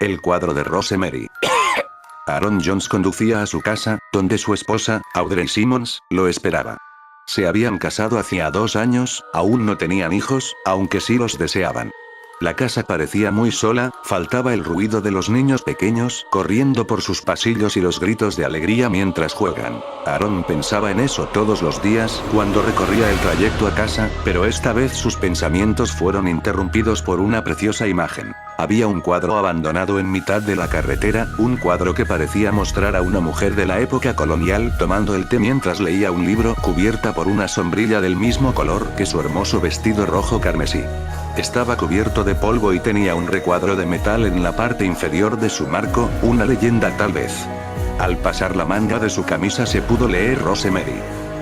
El cuadro de Rosemary. Aaron Jones conducía a su casa, donde su esposa, Audrey Simmons, lo esperaba. Se habían casado hacía 2 años, aún no tenían hijos, aunque sí los deseaban. La casa parecía muy sola, faltaba el ruido de los niños pequeños corriendo por sus pasillos y los gritos de alegría mientras juegan. Aaron pensaba en eso todos los días, cuando recorría el trayecto a casa, pero esta vez sus pensamientos fueron interrumpidos por una preciosa imagen. Había un cuadro abandonado en mitad de la carretera, un cuadro que parecía mostrar a una mujer de la época colonial tomando el té mientras leía un libro, cubierta por una sombrilla del mismo color que su hermoso vestido rojo carmesí. Estaba cubierto de polvo y tenía un recuadro de metal en la parte inferior de su marco, una leyenda tal vez. Al pasar la manga de su camisa se pudo leer Rosemary.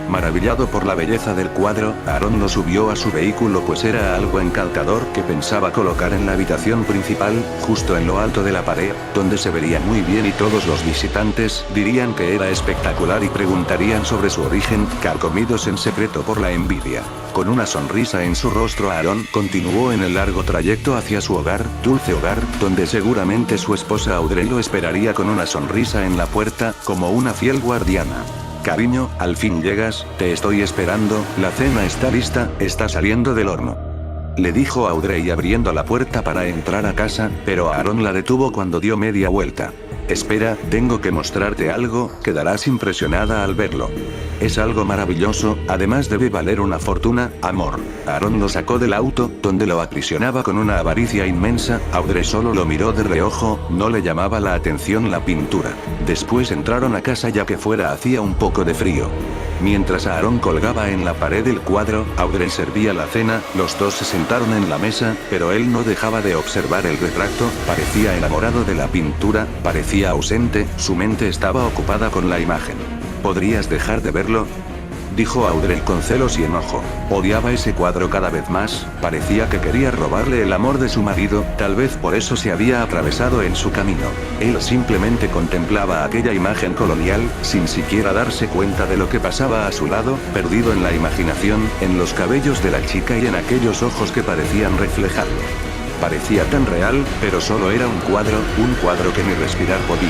Maravillado por la belleza del cuadro, Aaron lo subió a su vehículo pues era algo encantador que pensaba colocar en la habitación principal, justo en lo alto de la pared, donde se vería muy bien y todos los visitantes dirían que era espectacular y preguntarían sobre su origen, carcomidos en secreto por la envidia. Con una sonrisa en su rostro Aaron continuó en el largo trayecto hacia su hogar, dulce hogar, donde seguramente su esposa Audrey lo esperaría con una sonrisa en la puerta, como una fiel guardiana. Cariño, al fin llegas, te estoy esperando, la cena está lista, está saliendo del horno. Le dijo Audrey abriendo la puerta para entrar a casa, pero Aaron la detuvo cuando dio media vuelta. Espera, tengo que mostrarte algo, quedarás impresionada al verlo. Es algo maravilloso, además debe valer una fortuna, amor. Aaron lo sacó del auto, donde lo aprisionaba con una avaricia inmensa, Audrey solo lo miró de reojo, no le llamaba la atención la pintura. Después entraron a casa ya que fuera hacía un poco de frío. Mientras Aaron colgaba en la pared el cuadro, Audrey servía la cena, los dos se sentaron en la mesa, pero él no dejaba de observar el retrato, parecía enamorado de la pintura, parecía ausente, su mente estaba ocupada con la imagen. ¿Podrías dejar de verlo?, dijo Audrey con celos y enojo. Odiaba ese cuadro cada vez más, parecía que quería robarle el amor de su marido, tal vez por eso se había atravesado en su camino. Él simplemente contemplaba aquella imagen colonial, sin siquiera darse cuenta de lo que pasaba a su lado, perdido en la imaginación, en los cabellos de la chica y en aquellos ojos que parecían reflejarlo. Parecía tan real, pero solo era un cuadro que ni respirar podía.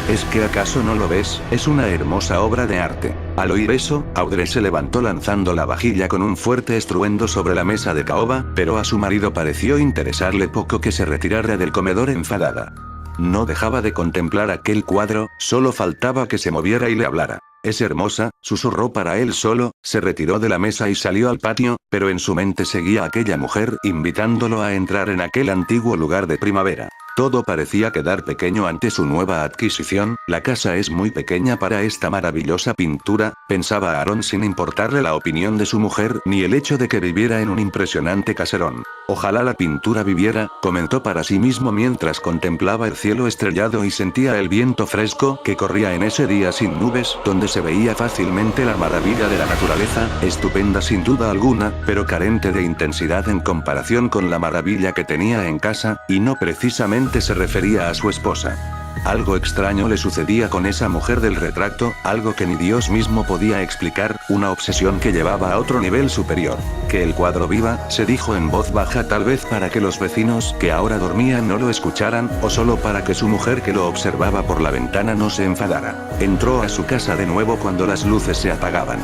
¿Es que acaso no lo ves? Es una hermosa obra de arte. Al oír eso, Audrey se levantó lanzando la vajilla con un fuerte estruendo sobre la mesa de caoba, pero a su marido pareció interesarle poco que se retirara del comedor enfadada. No dejaba de contemplar aquel cuadro, solo faltaba que se moviera y le hablara. Es hermosa, susurró para él solo, se retiró de la mesa y salió al patio, pero en su mente seguía aquella mujer invitándolo a entrar en aquel antiguo lugar de primavera. Todo parecía quedar pequeño ante su nueva adquisición, la casa es muy pequeña para esta maravillosa pintura, pensaba Aaron sin importarle la opinión de su mujer ni el hecho de que viviera en un impresionante caserón. Ojalá la pintura viviera, comentó para sí mismo mientras contemplaba el cielo estrellado y sentía el viento fresco que corría en ese día sin nubes, donde se veía fácilmente la maravilla de la naturaleza, estupenda sin duda alguna, pero carente de intensidad en comparación con la maravilla que tenía en casa, y no precisamente se refería a su esposa. Algo extraño le sucedía con esa mujer del retrato, algo que ni Dios mismo podía explicar, una obsesión que llevaba a otro nivel superior. Que el cuadro viva, se dijo en voz baja tal vez para que los vecinos que ahora dormían no lo escucharan, o solo para que su mujer que lo observaba por la ventana no se enfadara. Entró a su casa de nuevo cuando las luces se apagaban.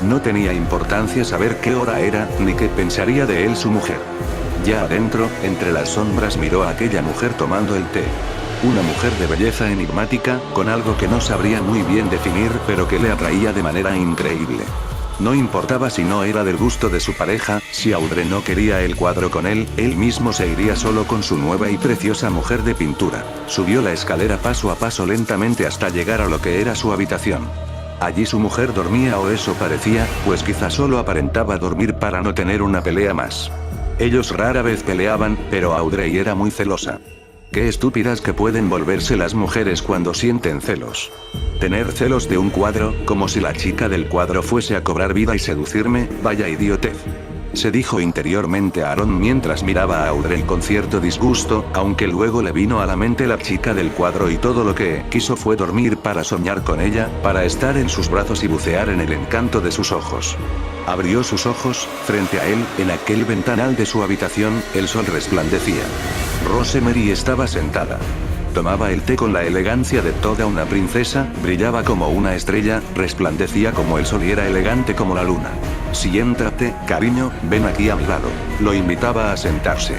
No tenía importancia saber qué hora era, ni qué pensaría de él su mujer. Ya adentro, entre las sombras miró a aquella mujer tomando el té. Una mujer de belleza enigmática, con algo que no sabría muy bien definir pero que le atraía de manera increíble. No importaba si no era del gusto de su pareja, si Audrey no quería el cuadro con él mismo se iría solo con su nueva y preciosa mujer de pintura. Subió la escalera paso a paso lentamente hasta llegar a lo que era su habitación. Allí su mujer dormía o eso parecía, pues quizá solo aparentaba dormir para no tener una pelea más. Ellos rara vez peleaban, pero Audrey era muy celosa. Qué estúpidas que pueden volverse las mujeres cuando sienten celos. Tener celos de un cuadro, como si la chica del cuadro fuese a cobrar vida y seducirme, vaya idiotez. Se dijo interiormente a Aaron mientras miraba a Audrey con cierto disgusto, aunque luego le vino a la mente la chica del cuadro y todo lo que quiso fue dormir para soñar con ella, para estar en sus brazos y bucear en el encanto de sus ojos. Abrió sus ojos, frente a él, en aquel ventanal de su habitación, el sol resplandecía. Rosemary estaba sentada. Tomaba el té con la elegancia de toda una princesa, brillaba como una estrella, resplandecía como el sol y era elegante como la luna. Siéntate, cariño, ven aquí a mi lado. Lo invitaba a sentarse.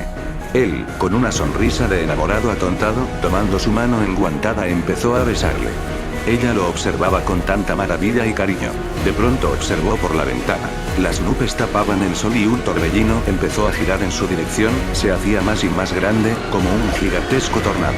Él, con una sonrisa de enamorado atontado, tomando su mano enguantada empezó a besarle. Ella lo observaba con tanta maravilla y cariño. De pronto observó por la ventana. Las nubes tapaban el sol y un torbellino empezó a girar en su dirección, se hacía más y más grande, como un gigantesco tornado.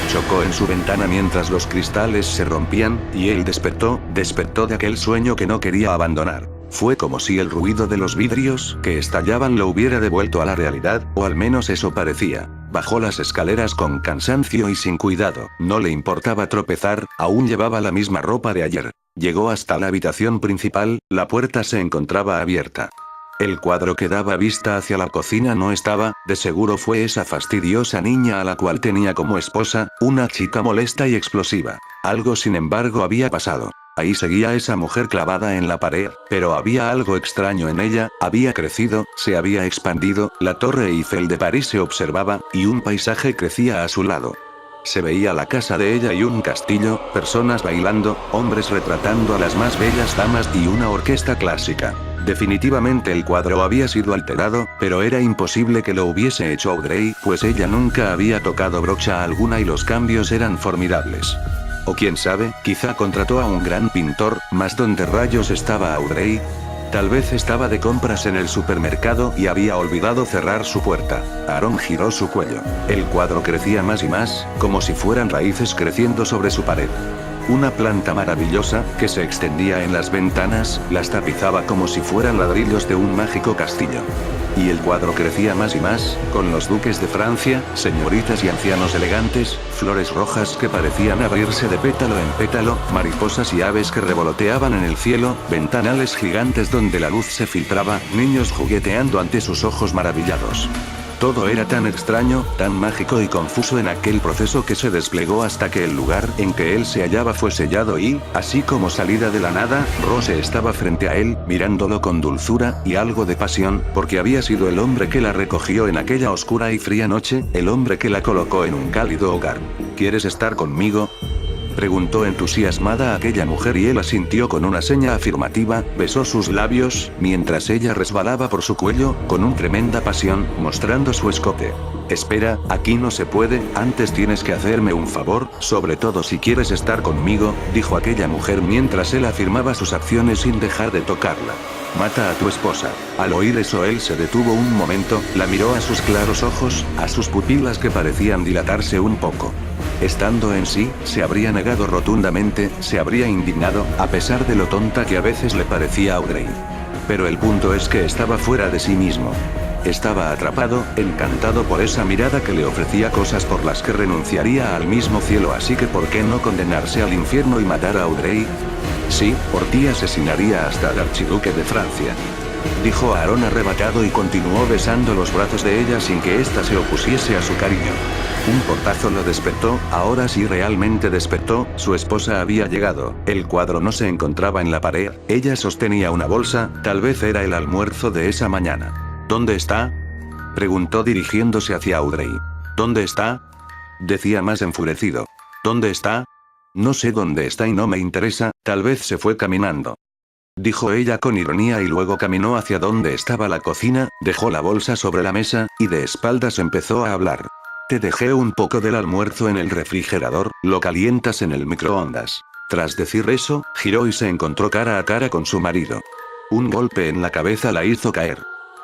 Chocó en su ventana mientras los cristales se rompían, y él despertó de aquel sueño que no quería abandonar. Fue como si el ruido de los vidrios que estallaban lo hubiera devuelto a la realidad, o al menos eso parecía. Bajó las escaleras con cansancio y sin cuidado, no le importaba tropezar, aún llevaba la misma ropa de ayer. Llegó hasta la habitación principal, la puerta se encontraba abierta. El cuadro que daba vista hacia la cocina no estaba, de seguro fue esa fastidiosa niña a la cual tenía como esposa, una chica molesta y explosiva. Algo sin embargo había pasado. Ahí seguía esa mujer clavada en la pared, pero había algo extraño en ella, había crecido, se había expandido, la Torre Eiffel de París se observaba, y un paisaje crecía a su lado. Se veía la casa de ella y un castillo, personas bailando, hombres retratando a las más bellas damas y una orquesta clásica. Definitivamente el cuadro había sido alterado, pero era imposible que lo hubiese hecho Audrey, pues ella nunca había tocado brocha alguna y los cambios eran formidables. O quién sabe, quizá contrató a un gran pintor, mas ¿dónde rayos estaba Audrey? Tal vez estaba de compras en el supermercado y había olvidado cerrar su puerta. Aaron giró su cuello. El cuadro crecía más y más, como si fueran raíces creciendo sobre su pared. Una planta maravillosa, que se extendía en las ventanas, las tapizaba como si fueran ladrillos de un mágico castillo. Y el cuadro crecía más y más, con los duques de Francia, señoritas y ancianos elegantes, flores rojas que parecían abrirse de pétalo en pétalo, mariposas y aves que revoloteaban en el cielo, ventanales gigantes donde la luz se filtraba, niños jugueteando ante sus ojos maravillados. Todo era tan extraño, tan mágico y confuso en aquel proceso que se desplegó hasta que el lugar en que él se hallaba fue sellado y, así como salida de la nada, Rose estaba frente a él, mirándolo con dulzura y algo de pasión, porque había sido el hombre que la recogió en aquella oscura y fría noche, el hombre que la colocó en un cálido hogar. ¿Quieres estar conmigo?, preguntó entusiasmada aquella mujer y él asintió con una seña afirmativa, besó sus labios, mientras ella resbalaba por su cuello, con una tremenda pasión, mostrando su escote. Espera, aquí no se puede, antes tienes que hacerme un favor, sobre todo si quieres estar conmigo, dijo aquella mujer mientras él afirmaba sus acciones sin dejar de tocarla. Mata a tu esposa. Al oír eso él se detuvo un momento, la miró a sus claros ojos, a sus pupilas que parecían dilatarse un poco. Estando en sí, se habría negado rotundamente, se habría indignado, a pesar de lo tonta que a veces le parecía a Audrey. Pero el punto es que estaba fuera de sí mismo. Estaba atrapado, encantado por esa mirada que le ofrecía cosas por las que renunciaría al mismo cielo, así que ¿por qué no condenarse al infierno y matar a Audrey? Sí, por ti asesinaría hasta al archiduque de Francia, dijo Aaron arrebatado y continuó besando los brazos de ella sin que ésta se opusiese a su cariño. Un portazo lo despertó, ahora sí realmente despertó, su esposa había llegado, el cuadro no se encontraba en la pared, ella sostenía una bolsa, tal vez era el almuerzo de esa mañana. ¿Dónde está?, preguntó dirigiéndose hacia Audrey. ¿Dónde está?, decía más enfurecido. ¿Dónde está? No sé dónde está y no me interesa, tal vez se fue caminando, dijo ella con ironía y luego caminó hacia donde estaba la cocina, dejó la bolsa sobre la mesa, y de espaldas empezó a hablar. Te dejé un poco del almuerzo en el refrigerador, lo calientas en el microondas. Tras decir eso, giró y se encontró cara a cara con su marido. Un golpe en la cabeza la hizo caer.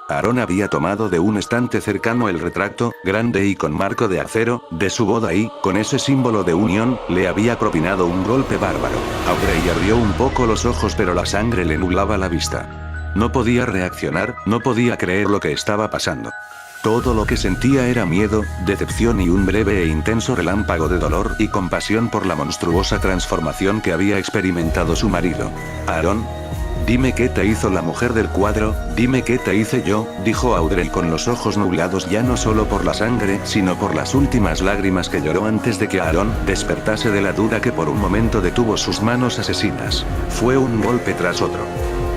Aaron había tomado de un estante cercano el retrato, grande y con marco de acero, de su boda y, con ese símbolo de unión, le había propinado un golpe bárbaro. Audrey abrió un poco los ojos pero la sangre le nublaba la vista. No podía reaccionar, no podía creer lo que estaba pasando. Todo lo que sentía era miedo, decepción y un breve e intenso relámpago de dolor y compasión por la monstruosa transformación que había experimentado su marido. Aaron, dime qué te hizo la mujer del cuadro, dime qué te hice yo, dijo Audrey con los ojos nublados ya no solo por la sangre, sino por las últimas lágrimas que lloró antes de que Aaron despertase de la duda que por un momento detuvo sus manos asesinas. Fue un golpe tras otro.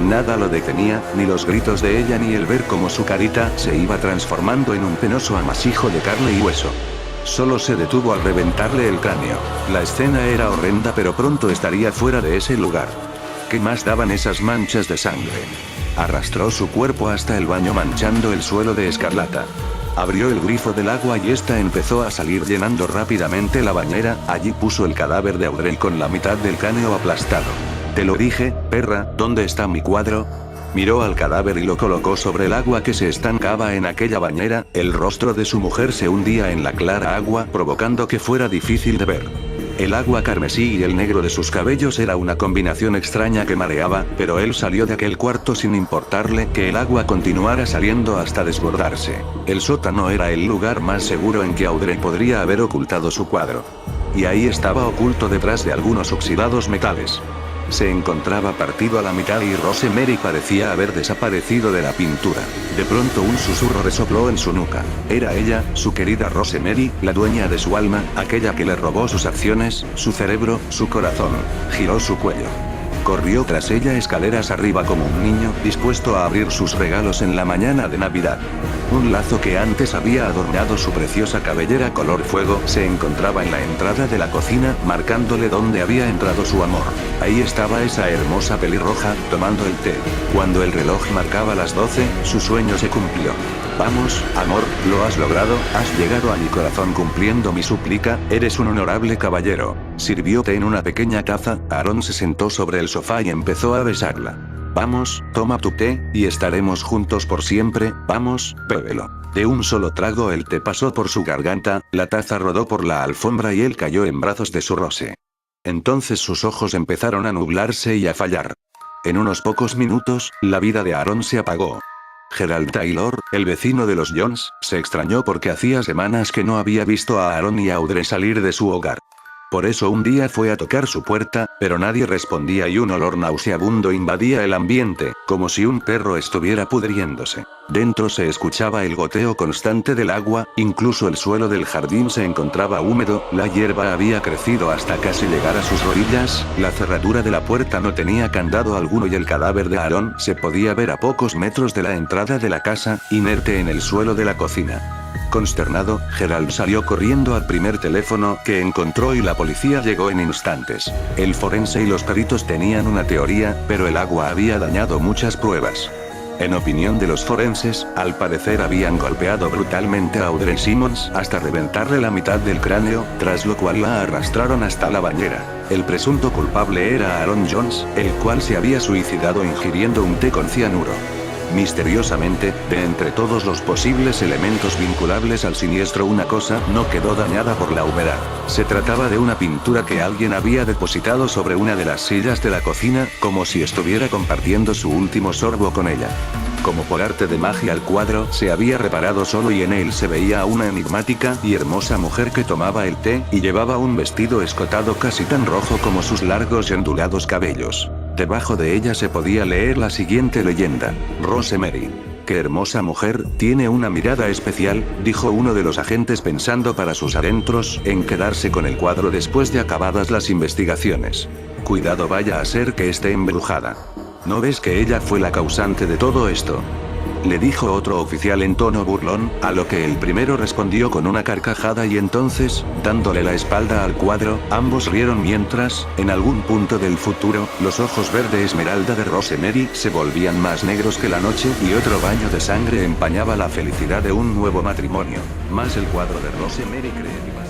Nada lo detenía, ni los gritos de ella ni el ver cómo su carita se iba transformando en un penoso amasijo de carne y hueso. solo se detuvo al reventarle el cráneo. La escena era horrenda, pero pronto estaría fuera de ese lugar. ¿Qué más daban esas manchas de sangre? Arrastró su cuerpo hasta el baño manchando el suelo de escarlata. Abrió el grifo del agua y esta empezó a salir llenando rápidamente la bañera. Allí puso el cadáver de Audrey con la mitad del cráneo aplastado. Te lo dije, perra, ¿dónde está mi cuadro? Miró al cadáver y lo colocó sobre el agua que se estancaba en aquella bañera. El rostro de su mujer se hundía en la clara agua, provocando que fuera difícil de ver. El agua carmesí y el negro de sus cabellos era una combinación extraña que mareaba, pero él salió de aquel cuarto sin importarle que el agua continuara saliendo hasta desbordarse. El sótano era el lugar más seguro en que Audrey podría haber ocultado su cuadro. Y ahí estaba oculto detrás de algunos oxidados metales. Se encontraba partido a la mitad y Rosemary parecía haber desaparecido de la pintura. De pronto un susurro resopló en su nuca. Era ella, su querida Rosemary, la dueña de su alma, aquella que le robó sus acciones, su cerebro, su corazón. Giró su cuello. Corrió tras ella escaleras arriba como un niño, dispuesto a abrir sus regalos en la mañana de Navidad. Un lazo que antes había adornado su preciosa cabellera color fuego se encontraba en la entrada de la cocina, marcándole dónde había entrado su amor. Ahí estaba esa hermosa pelirroja, tomando el té. Cuando el reloj marcaba las 12, su sueño se cumplió. Vamos, amor, lo has logrado, has llegado a mi corazón cumpliendo mi súplica, eres un honorable caballero. Sirvió té en una pequeña taza, Aaron se sentó sobre el sofá y empezó a besarla. Vamos, toma tu té, y estaremos juntos por siempre, vamos, bébelo. De un solo trago el té pasó por su garganta, la taza rodó por la alfombra y él cayó en brazos de su Rose. Entonces sus ojos empezaron a nublarse y a fallar. En unos pocos minutos, la vida de Aaron se apagó. Gerald Taylor, el vecino de los Jones, se extrañó porque hacía semanas que no había visto a Aaron y a Audrey salir de su hogar. Por eso un día fue a tocar su puerta, pero nadie respondía y un olor nauseabundo invadía el ambiente, como si un perro estuviera pudriéndose. Dentro se escuchaba el goteo constante del agua, incluso el suelo del jardín se encontraba húmedo, la hierba había crecido hasta casi llegar a sus rodillas, la cerradura de la puerta no tenía candado alguno y el cadáver de Aaron se podía ver a pocos metros de la entrada de la casa, inerte en el suelo de la cocina. Consternado, Gerald salió corriendo al primer teléfono que encontró y la policía llegó en instantes. El forense y los peritos tenían una teoría, pero el agua había dañado muchas pruebas. En opinión de los forenses, al parecer habían golpeado brutalmente a Audrey Simmons hasta reventarle la mitad del cráneo, tras lo cual la arrastraron hasta la bañera. El presunto culpable era Aaron Jones, el cual se había suicidado ingiriendo un té con cianuro. Misteriosamente, de entre todos los posibles elementos vinculables al siniestro una cosa no quedó dañada por la humedad. Se trataba de una pintura que alguien había depositado sobre una de las sillas de la cocina, como si estuviera compartiendo su último sorbo con ella. Como por arte de magia el cuadro se había reparado solo y en él se veía a una enigmática y hermosa mujer que tomaba el té y llevaba un vestido escotado casi tan rojo como sus largos y ondulados cabellos. Debajo de ella se podía leer la siguiente leyenda: Rosemary. Qué hermosa mujer, tiene una mirada especial, dijo uno de los agentes pensando para sus adentros en quedarse con el cuadro después de acabadas las investigaciones. Cuidado, vaya a ser que esté embrujada. ¿No ves que ella fue la causante de todo esto?, le dijo otro oficial en tono burlón, a lo que el primero respondió con una carcajada y entonces, dándole la espalda al cuadro, ambos rieron mientras, en algún punto del futuro, los ojos verde esmeralda de Rosemary se volvían más negros que la noche y otro baño de sangre empañaba la felicidad de un nuevo matrimonio. Mas el cuadro de Rosemary creía